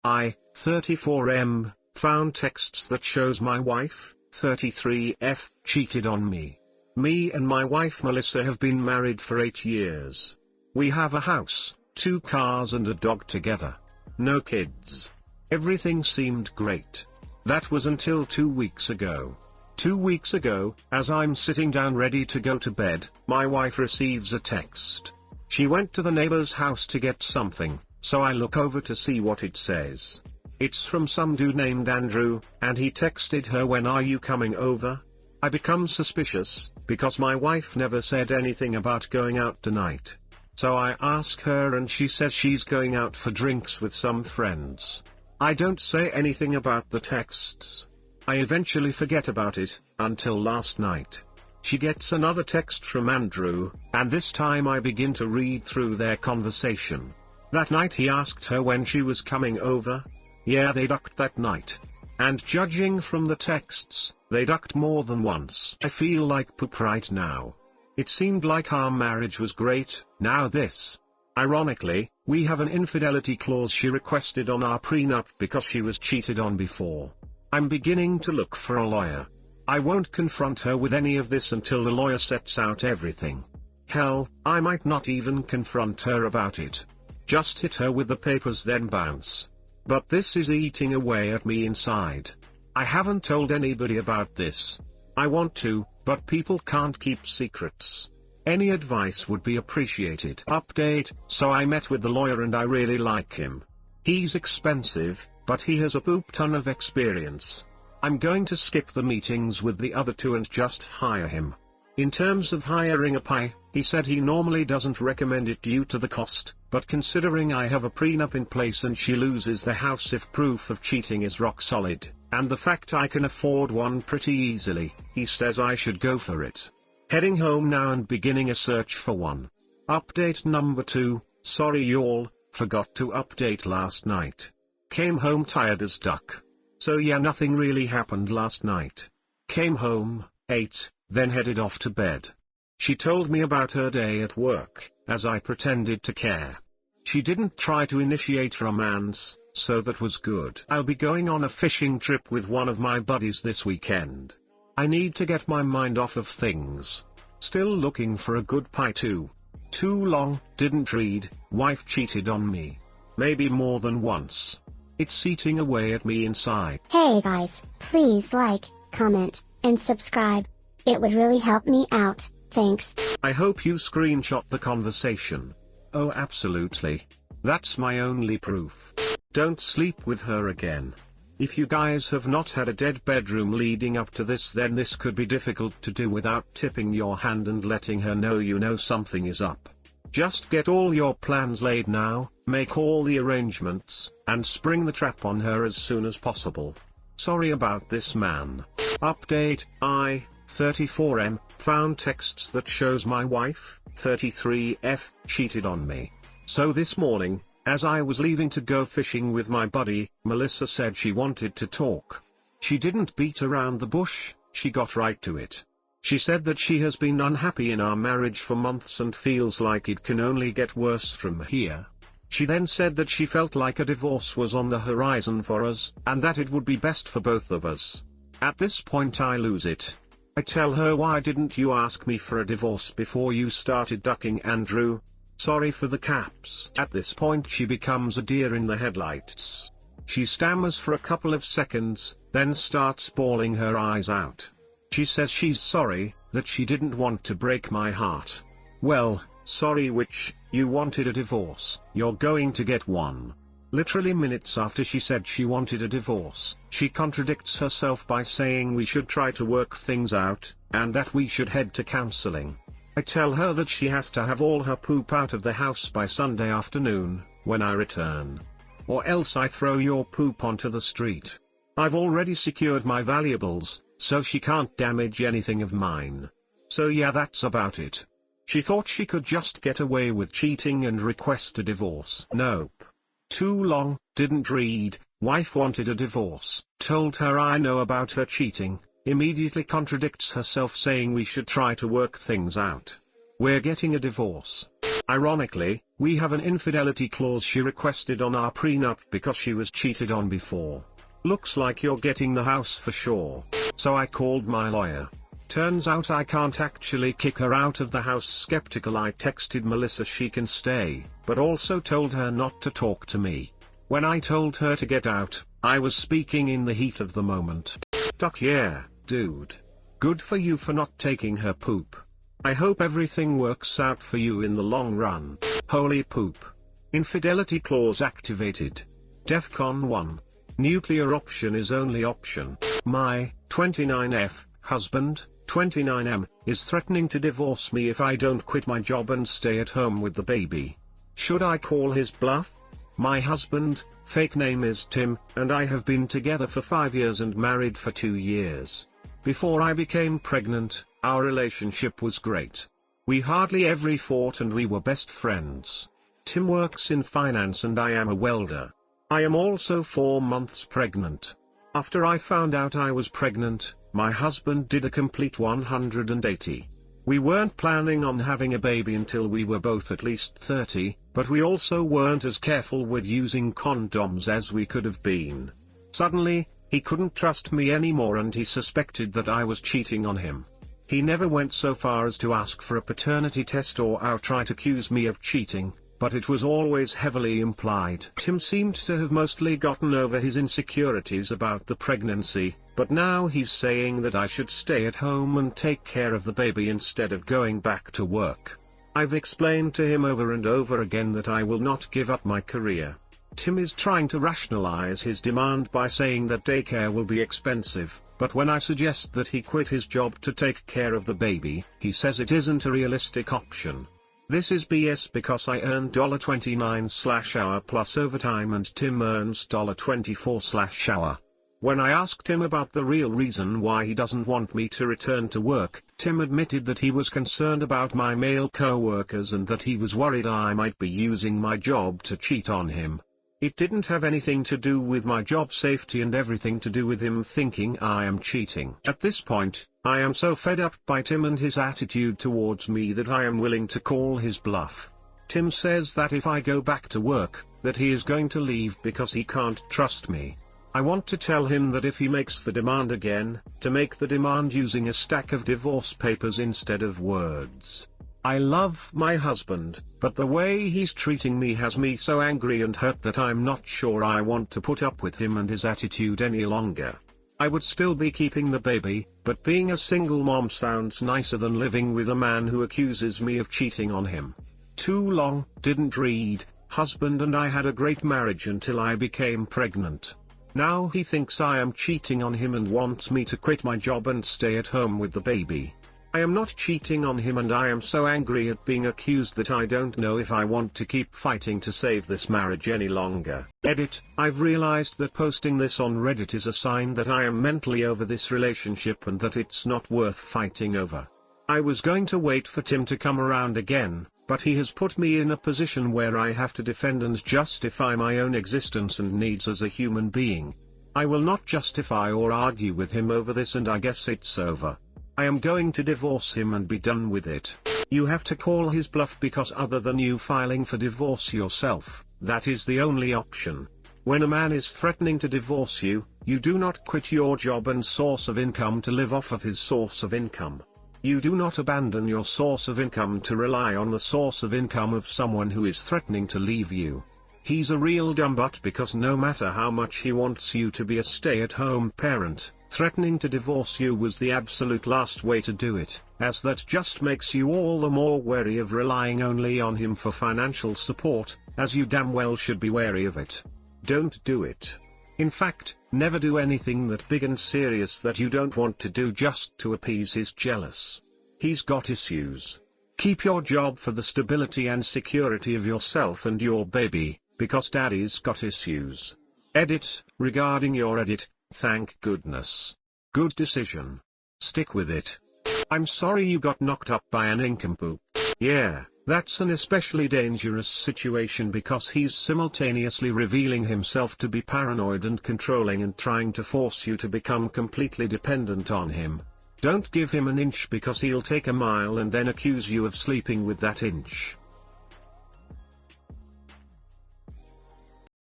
I, 34M, found texts that shows my wife, 33F, cheated on me. Me and my wife Melissa have been married for 8 years. We have a house, 2 cars and a dog together. No kids. Everything seemed great. That was until 2 weeks ago. 2 weeks ago, as I'm sitting down ready to go to bed, my wife receives a text. She went to the neighbor's house to get something, so I look over to see what it says. It's from some dude named Andrew, and he texted her, "When are you coming over?" I become suspicious, because my wife never said anything about going out tonight. So I ask her and she says she's going out for drinks with some friends. I don't say anything about the texts. I eventually forget about it, until last night. She gets another text from Andrew, and this time I begin to read through their conversation. That night he asked her when she was coming over. Yeah, they ducked that night. And judging from the texts, they ducked more than once. I feel like poop right now. It seemed like our marriage was great, now this. Ironically, we have an infidelity clause she requested on our prenup because she was cheated on before. I'm beginning to look for a lawyer. I won't confront her with any of this until the lawyer sets out everything. Hell, I might not even confront her about it. Just hit her with the papers then bounce. But this is eating away at me inside. I haven't told anybody about this. I want to, but people can't keep secrets. Any advice would be appreciated. Update: so I met with the lawyer and I really like him. He's expensive, but he has a poop ton of experience. I'm going to skip the meetings with the other 2 and just hire him. In terms of hiring a PI, he said he normally doesn't recommend it due to the cost, but considering I have a prenup in place and she loses the house if proof of cheating is rock solid, and the fact I can afford one pretty easily, he says I should go for it. Heading home now and beginning a search for one. Update number 2, sorry y'all, forgot to update last night. Came home tired as duck. So yeah, nothing really happened last night. Came home, ate, then headed off to bed. She told me about her day at work, as I pretended to care. She didn't try to initiate romance, so that was good. I'll be going on a fishing trip with one of my buddies this weekend. I need to get my mind off of things. Still looking for a good pie too. Too long, didn't read, wife cheated on me. Maybe more than once. It's eating away at me inside. Hey guys, please like, comment, and subscribe. It would really help me out, thanks. I hope you screenshot the conversation. Oh absolutely. That's my only proof. Don't sleep with her again. If you guys have not had a dead bedroom leading up to this, then this could be difficult to do without tipping your hand and letting her know you know something is up. Just get all your plans laid now, make all the arrangements, and spring the trap on her as soon as possible. Sorry about this, man. Update: I, 34M, found texts that shows my wife, 33F, cheated on me. So this morning, as I was leaving to go fishing with my buddy, Melissa said she wanted to talk. She didn't beat around the bush, she got right to it. She said that she has been unhappy in our marriage for months and feels like it can only get worse from here. She then said that she felt like a divorce was on the horizon for us, and that it would be best for both of us. At this point I lose it. I tell her, why didn't you ask me for a divorce before you started ducking Andrew? Sorry for the caps. At this point she becomes a deer in the headlights. She stammers for a couple of seconds, then starts bawling her eyes out. She says she's sorry, that she didn't want to break my heart. Well, sorry which, you wanted a divorce, you're going to get one. Literally minutes after she said she wanted a divorce, she contradicts herself by saying we should try to work things out, and that we should head to counseling. I tell her that she has to have all her poop out of the house by Sunday afternoon, when I return. Or else I throw your poop onto the street. I've already secured my valuables, so she can't damage anything of mine. So yeah, that's about it. She thought she could just get away with cheating and request a divorce. Nope. Too long, didn't read, wife wanted a divorce, told her I know about her cheating, immediately contradicts herself saying we should try to work things out. We're getting a divorce. Ironically, we have an infidelity clause she requested on our prenup because she was cheated on before. Looks like you're getting the house for sure. So I called my lawyer. Turns out I can't actually kick her out of the house. Skeptical, I texted Melissa she can stay, but also told her not to talk to me. When I told her to get out, I was speaking in the heat of the moment. Yeah, dude. Good for you for not taking her poop. I hope everything works out for you in the long run. Holy poop. Infidelity clause activated. DEFCON 1. Nuclear option is only option. My 29F husband, 29M, is threatening to divorce me if I don't quit my job and stay at home with the baby. Should I call his bluff? My husband, fake name is Tim, and I have been together for 5 years and married for 2 years. Before I became pregnant, our relationship was great. We hardly ever fought and we were best friends. Tim works in finance and I am a welder. I am also 4 months pregnant. After I found out I was pregnant, my husband did a complete 180. We weren't planning on having a baby until we were both at least 30, but we also weren't as careful with using condoms as we could have been. Suddenly, he couldn't trust me anymore and he suspected that I was cheating on him. He never went so far as to ask for a paternity test or outright accuse me of cheating, but it was always heavily implied. Tim seemed to have mostly gotten over his insecurities about the pregnancy, but now he's saying that I should stay at home and take care of the baby instead of going back to work. I've explained to him over and over again that I will not give up my career. Tim is trying to rationalize his demand by saying that daycare will be expensive, but when I suggest that he quit his job to take care of the baby, he says it isn't a realistic option. This is BS because I earn $29/hour plus overtime and Tim earns $24/hour. When I asked him about the real reason why he doesn't want me to return to work, Tim admitted that he was concerned about my male co-workers and that he was worried I might be using my job to cheat on him. It didn't have anything to do with my job safety and everything to do with him thinking I am cheating. At this point, I am so fed up by Tim and his attitude towards me that I am willing to call his bluff. Tim says that if I go back to work, that he is going to leave because he can't trust me. I want to tell him that if he makes the demand again, to make the demand using a stack of divorce papers instead of words. I love my husband, but the way he's treating me has me so angry and hurt that I'm not sure I want to put up with him and his attitude any longer. I would still be keeping the baby, but being a single mom sounds nicer than living with a man who accuses me of cheating on him. Too long, didn't read, husband and I had a great marriage until I became pregnant. Now he thinks I am cheating on him and wants me to quit my job and stay at home with the baby. I am not cheating on him and I am so angry at being accused that I don't know if I want to keep fighting to save this marriage any longer. Edit, I've realized that posting this on Reddit is a sign that I am mentally over this relationship and that it's not worth fighting over. I was going to wait for Tim to come around again, but he has put me in a position where I have to defend and justify my own existence and needs as a human being. I will not justify or argue with him over this and I guess it's over. I am going to divorce him and be done with it. You have to call his bluff because other than you filing for divorce yourself, that is the only option. When a man is threatening to divorce you, you do not quit your job and source of income to live off of his source of income. You do not abandon your source of income to rely on the source of income of someone who is threatening to leave you. He's a real dumbutt because no matter how much he wants you to be a stay-at-home parent, threatening to divorce you was the absolute last way to do it, as that just makes you all the more wary of relying only on him for financial support, as you damn well should be wary of it. Don't do it. In fact, never do anything that big and serious that you don't want to do just to appease his jealous. He's got issues. Keep your job for the stability and security of yourself and your baby, because daddy's got issues. Edit, regarding your edit, thank goodness. Good decision. Stick with it. I'm sorry you got knocked up by an nincompoop. Yeah. That's an especially dangerous situation because he's simultaneously revealing himself to be paranoid and controlling and trying to force you to become completely dependent on him. Don't give him an inch because he'll take a mile and then accuse you of sleeping with that inch.